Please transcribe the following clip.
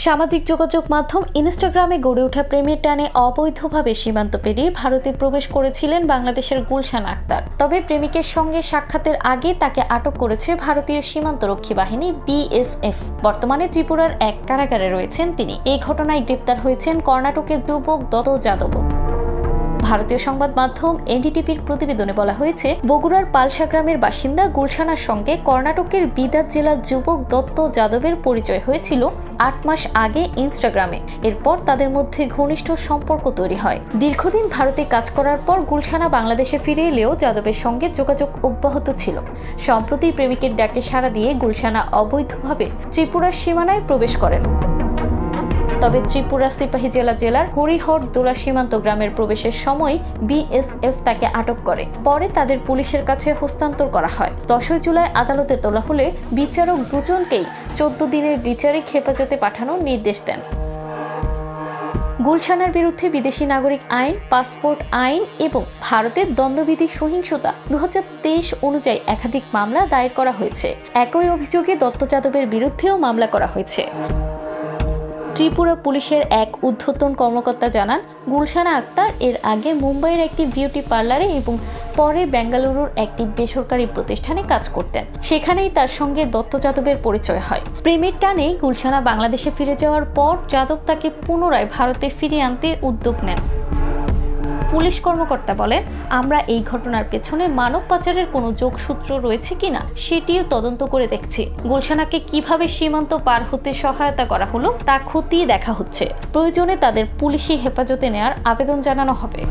সামাজিক যোগাযোগ মাধ্যম ইনস্টাগ্রামে গড়ে ওঠা প্রেমের টানে অবৈধভাবে সীমান্ত পেরিয়ে ভারতে প্রবেশ করেছিলেন বাংলাদেশের গুলশান আক্তার। তবে প্রেমিকের সঙ্গে সাক্ষাতের আগে তাকে আটক করেছে ভারতীয় সীমান্তরক্ষী বাহিনী BSF। বর্তমানে ত্রিপুরার এক কারাগারে রয়েছেন তিনি। এই ঘটনায় গ্রেপ্তার হয়েছেন কর্ণাটকের যুবক দত্ত যাদব। ভারতীয় সংবাদ মাধ্যম NDTVর প্রতিবেদনে বলা হয়েছে, বগুড়ার পালসা গ্রামের বাসিন্দা গুলশানার সঙ্গে কর্ণাটকের বিদাত জেলার যুবক দত্ত যাদবের পরিচয় হয়েছিল 8 মাস আগে ইনস্টাগ্রামে। এরপর তাদের মধ্যে ঘনিষ্ঠ সম্পর্ক তৈরি হয়। দীর্ঘদিন ভারতে কাজ করার পর গুলশানা বাংলাদেশে ফিরে এলেও যাদবের সঙ্গে যোগাযোগ অব্যাহত ছিল। সম্প্রতি প্রেমিকের ডাকে সাড়া দিয়ে গুলশানা অবৈধভাবে ত্রিপুরার সীমানায় প্রবেশ করেন। তবে ত্রিপুরা সিপাহী জেলার হরিহরদোলা সীমান্ত গ্রামের প্রবেশের সময় BSF তাকে আটক করে। পরে তাদের পুলিশের কাছে হস্তান্তর করা হয়। 10 জুলাই আদালতে তোলা হলে বিচারক দুজনকেই 14 দিনের বিচারিক হেফাজতে পাঠানোর নির্দেশ দেন। গুলশানের বিরুদ্ধে বিদেশি নাগরিক আইন, পাসপোর্ট আইন এবং ভারতের দণ্ডবিধি সহিংসতা 2023 অনুযায়ী একাধিক মামলা দায়ের করা হয়েছে। একই অভিযোগে দত্ত যাদবের বিরুদ্ধেও মামলা করা হয়েছে। ত্রিপুরা পুলিশের এক ঊর্ধ্বতন কর্মকর্তা জানান, গুলশানা আক্তার এর আগে মুম্বাইয়ের একটি বিউটি পার্লারে এবং পরে বেঙ্গালুরুর একটি বেসরকারি প্রতিষ্ঠানে কাজ করতেন। সেখানেই তার সঙ্গে দত্ত যাদবের পরিচয় হয়। প্রেমের টানে গুলশানা বাংলাদেশে ফিরে যাওয়ার পর যাদব তাকে পুনরায় ভারতে ফিরিয়ে আনতে উদ্যোগ নেন। পুলিশ কর্মকর্তা বলেন, আমরা এই ঘটনার পেছনে মানব পাচারের কোনো যোগসূত্র রয়েছে কিনা সেটিও তদন্ত করে দেখছি। গুলশানাকে কিভাবে সীমান্ত পার হতে সহায়তা করা হলো তা খতিয়ে দেখা হচ্ছে। প্রয়োজনে তাদের পুলিশি হেফাজতে নেওয়ার আবেদন জানানো হবে।